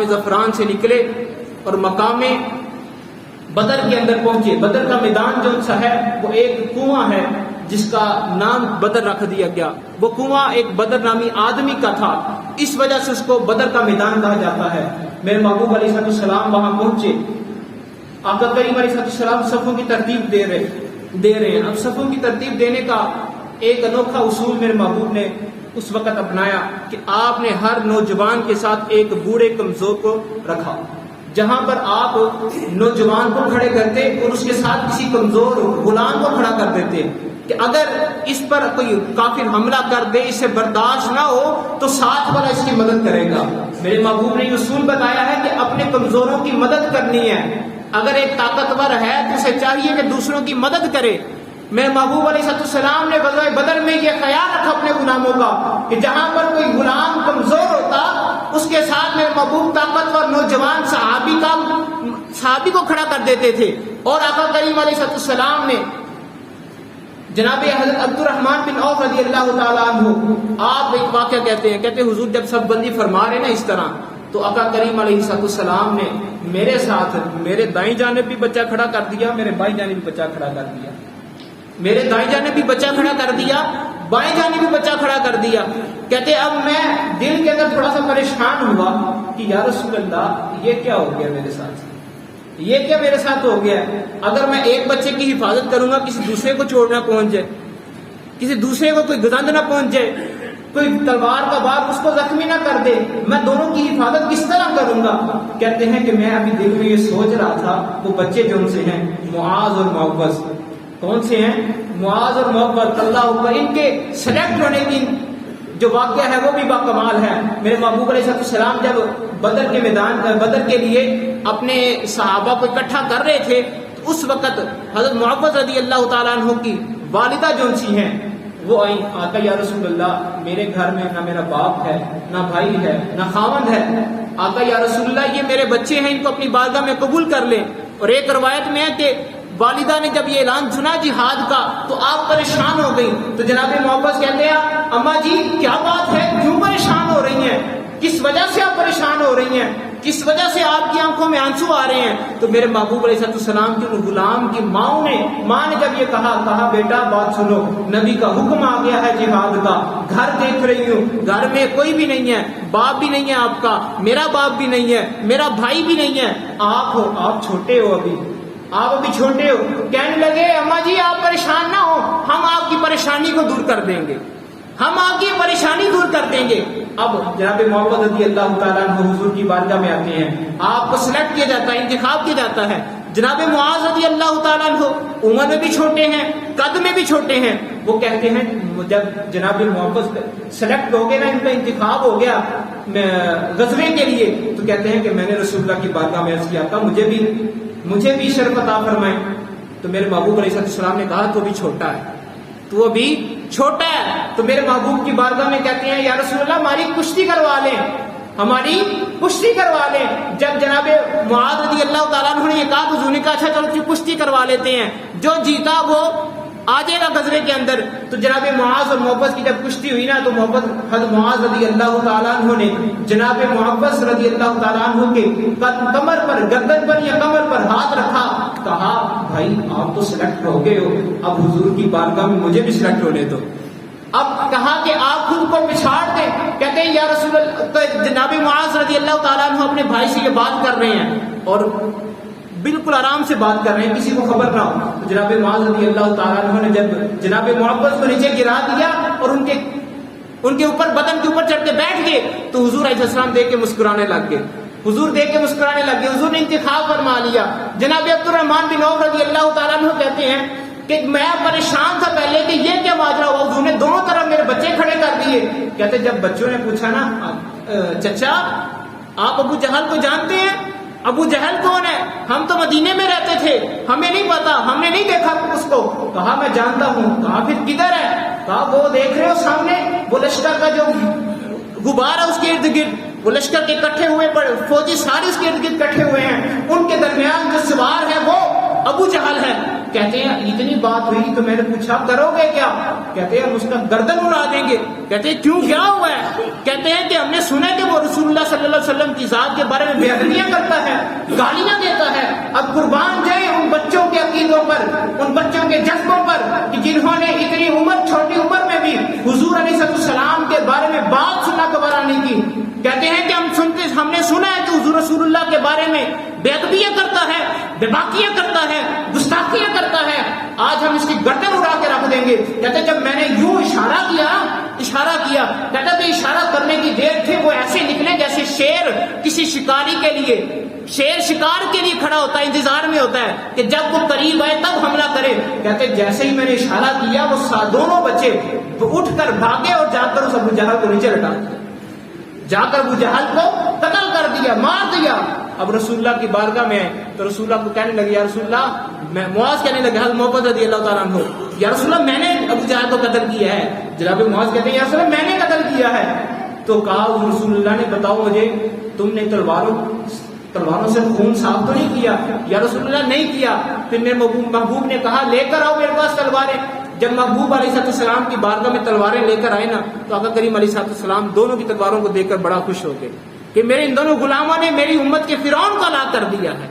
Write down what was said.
زعفران سے نکلے اور مقام بدر کے اندر پہنچے. بدر کا میدان جو سا ہے وہ ایک کنواں ہے جس کا نام بدر رکھ دیا گیا. وہ کنواں ایک بدر نامی آدمی کا تھا, اس وجہ سے اس کو بدر کا میدان کہا جاتا ہے. میرے محبوب علیہ السلام وہاں پہنچے. آقا کریم علیہ السلام صفوں کی ترتیب دے رہے ہیں. اب صفوں کی ترتیب دینے کا ایک انوکھا اصول میرے محبوب نے اس وقت اپنایا کہ آپ نے ہر نوجوان کے ساتھ ایک بوڑھے کمزور کو رکھا. جہاں پر آپ نوجوان کو کھڑے کرتے اور اس کے ساتھ کسی کمزور غلام کو کھڑا کر دیتے کہ اگر اس پر کوئی کافر حملہ کر دے, اس سے برداشت نہ ہو تو ساتھ والا اس کی مدد کرے گا. میرے محبوب نے یہ اصول بتایا ہے کہ اپنے کمزوروں کی مدد کرنی ہے. اگر ایک طاقتور ہے تو اسے چاہیے کہ دوسروں کی مدد کرے. میرے محبوب علیہ السلام نے غزوہ بدر میں یہ خیال رکھا اپنے غلاموں کا کہ جہاں پر کوئی غلام کمزور ہوتا اس کے ساتھ میرے محبوب طاقتور نوجوان صحابی کو کھڑا کر دیتے تھے. اور آقا کریم علیہ السلام نے جناب حضرت عبد الرحمن بن عوف رضی اللہ تعالیٰ عنہ, آپ ایک واقعہ کہتے ہیں حضور جب سب بندی فرما رہے نا اس طرح, تو آقا کریم علیہ السلام نے میرے ساتھ میرے دائیں جانب بھی بچہ کھڑا کر دیا, میرے بائیں جانب بھی بچہ کھڑا کر دیا. میرے دائیں جانب بھی بچہ کھڑا کر دیا, بائیں جانب بھی بچہ کھڑا کر دیا. کہتے اب میں دل کے اندر تھوڑا سا پریشان ہوا کہ یا رسول اللہ یہ کیا ہو گیا میرے ساتھ, یہ کیا میرے ساتھ ہو گیا ہے. اگر میں ایک بچے کی حفاظت کروں گا کسی دوسرے کو چوٹ نہ پہنچ جائے, کسی دوسرے کو کوئی گزند نہ پہنچ جائے, کوئی تلوار کا بار اس کو زخمی نہ کر دے, میں دونوں کی حفاظت کس طرح کروں گا. کہتے ہیں کہ میں ابھی دل میں یہ سوچ رہا تھا وہ بچے جو ان سے ہیں معاذ اور معوذ, کون سے ہیں معاذ اور معوذ, اللہ اکبر, ان کے سلیکٹ ہونے کی جو واقعہ ہے وہ بھی باکمال ہے. میرے محبوب علیہ السلام جب بدر کے میدان بدر کے لیے اپنے صحابہ کو اکٹھا کر رہے تھے تو اس وقت حضرت معوذ رضی اللہ تعالیٰ عنہ کی والدہ جو سی ہیں وہ آئیں, آقا یا رسول اللہ میرے گھر میں نہ میرا باپ ہے, نہ بھائی ہے, نہ خاوند ہے. آقا یا رسول اللہ یہ میرے بچے ہیں, ان کو اپنی بارگاہ میں قبول کر لیں. اور ایک روایت میں ہے کہ والدہ نے جب یہ اعلان سنا جہاد کا تو آپ پریشان ہو گئی. تو جناب معوذ کہتے ہیں اماں جی کیا بات ہے, کیوں پریشان ہو رہی ہیں, کس وجہ سے آپ پریشان ہو رہی ہیں, کس وجہ سے آپ کی آنکھوں میں آنسو آ رہے ہیں. تو میرے محبوب علیہ السلام کے غلام کی ماں نے جب یہ کہا بیٹا بات سنو, نبی کا حکم آ گیا ہے جہاد کا, گھر دیکھ رہی ہوں گھر میں کوئی بھی نہیں ہے, باپ بھی نہیں ہے آپ کا, میرا باپ بھی نہیں ہے, میرا بھائی بھی نہیں ہے, آپ ہو, آپ چھوٹے ہو, آپ ابھی چھوٹے ہو. کہنے لگے اماں جی آپ پریشان نہ ہو, ہم آپ کی پریشانی کو دور کر دیں گے, ہم آپ کی پریشانی دور کر دیں گے. اب جناب معوذ رضی اللہ تعالیٰ عنہ حضور کی بارگاہ میں آتے ہیں, آپ کو سلیکٹ کیا جاتا ہے, انتخاب کیا جاتا ہے. جناب معاذ رضی اللہ تعالیٰ عنہ عمر میں بھی چھوٹے ہیں, قد میں بھی چھوٹے ہیں. وہ کہتے ہیں جب جناب معوذ سلیکٹ ہو گئے نا, ان کا انتخاب ہو گیا غزوے کے لیے, تو کہتے ہیں کہ میں نے رسول اللہ کی بارگاہ میں عرض کیا تھا مجھے بھی شرف عطا فرمائیں. تو میرے محبوب علیہ السلام نے کہا تو بھی چھوٹا ہے, تو ابھی چھوٹا ہے. تو میرے محبوب کی بارگاہ میں کہتے ہیں یا رسول اللہ ہماری کشتی کروا لیں, ہماری کشتی کروا لیں. جب جناب معاذ رضی اللہ تعالیٰ عنہ نے یہ کہا تو حضور نے کہا اچھا چلو کشتی کروا لیتے ہیں, جو جیتا وہ آ جائے گا غزوے کے اندر. تو جناب معاذ اور معوذ کی جب کشتی ہوئی نا, تو حضرت معاذ رضی اللہ تعالیٰ عنہ نے جناب معوذ رضی اللہ تعالیٰ عنہ کے کمر پر, گردن پر یا کمر پر ہاتھ رکھا, کہا بھائی آپ تو سلیکٹ ہو گئے ہو, اب حضور کی بارگاہ میں مجھے بھی سلیکٹ ہونے دو. اب کہا کہ آپ خود کو پچھاڑ دیں. کہتے ہیں یا رسول اللہ, جناب معاذ رضی اللہ تعالیٰ عنہ اپنے بھائی سے یہ بات کر رہے ہیں اور بالکل آرام سے بات کر رہے ہیں, کسی کو خبر نہ ہو. تو جناب معاذ رضی اللہ تعالیٰ عنہ نے جب جناب معوذ کو نیچے گرا دیا اور ان کے اوپر بدن کے اوپر چڑھ کے بیٹھ گئے, تو حضور علیہ السلام دیکھ کے مسکرانے لگ گئے. حضور دیکھ کے مسکرانے لگ گئے. حضور نے انتخاب فرما لیا. جناب عبد الرحمن بن عوف رضی اللہ تعالیٰ عنہ کہتے ہیں کہ میں پریشان تھا پہلے کہ یہ کیا ماجرا ہوا, حضور نے دونوں طرف میرے بچے کھڑے کر دیے. کہتے جب بچوں نے پوچھا نا چچا آپ ابو جہل کو جانتے ہیں, ابو جہل کون ہے, ہم تو مدینے میں رہتے تھے, ہمیں نہیں پتا, ہم نے نہیں دیکھا اس کو. کہا میں جانتا ہوں. کہا پھر کدھر ہے؟ کہا وہ دیکھ رہے ہو سامنے, وہ لشکر کا جو غبار ہے اس کے ارد گرد, وہ لشکر کے اکٹھے ہوئے فوجی سارے اس کے ارد گرد اکٹھے ہوئے ہیں, ان کے درمیان جو سوار ہے وہ ابو جہل ہے. کہتے ہیں اتنی بات ہوئی تو میں نے پوچھا کرو گے کیا؟ کہتے ہیں ہم اس کا گردن اڑا دیں گے. کہتے ہیں کیوں، کیا ہوا ہے؟ کہتے ہیں کہ ہم نے سنا کہ وہ رسول اللہ صلی اللہ علیہ وسلم کی ذات کے بارے میں بے ادبیاں کرتا ہے، گالیاں دیتا ہے. اب قربان جائیں ان بچوں کے عقیدوں پر، ان بچوں کے جذبوں پر کہ جنہوں نے اتنی عمر، چھوٹی عمر میں بھی حضور علیہ السلام کے بارے میں بات سننا گوارا نہیں کی. کہتے ہیں کہ ہم نے سنا ہے کہ حضور رسول اللہ کے بارے میں بے ادبیاں کرتا ہے، بے باکیاں کرتا ہے، گستاخیاں کرتا ہے، آج ہم اس کی گردن اڑا کے رکھ دیں گے. کہتے جب میں نے یوں اشارہ کیا، کہتا تو اشارہ کرنے کی دیر تھی وہ ایسے نکلے جیسے شیر کسی شکاری کے لیے، شیر شکار کے لیے کھڑا ہوتا ہے، انتظار میں ہوتا ہے کہ جب وہ قریب آئے تب حملہ کرے. کہتے جیسے ہی میں نے اشارہ کیا وہ دونوں بچے اٹھ کر بھاگے اور جا کر اس ابو جہل کو نیچے لٹا دیا، جا کر ابو جہل کو قتل کر دیا، مار دیا. اب رسول اللہ کی بارگاہ میں آئے تو رسول اللہ کو کہنے لگے یا رسول اللہ، میں معاذ کہنے لگے حضرت محمد رضی اللہ تعالیٰ عنہ، یا رسول اللہ میں نے ابو جہل کو قتل کیا ہے. جناب معاذ کہتے ہیں یا رسول اللہ میں نے قتل کیا ہے. تو کہا رسول اللہ نے بتاؤ مجھے تم نے تلواروں سے خون صاف تو نہیں کیا؟ یا رسول اللہ نہیں کیا. پھر میرے محبوب نے کہا لے کر آؤ میرے پاس تلواریں. جب محبوب علیہ السلام کی بارگاہ میں تلواریں لے کر آئے نا تو آقا کریم علیہ السلام دونوں کی تلواروں کو دیکھ کر بڑا خوش ہو گئے کہ میرے ان دونوں غلاموں نے میری امت کے فرعون کو ہلاک کر دیا ہے.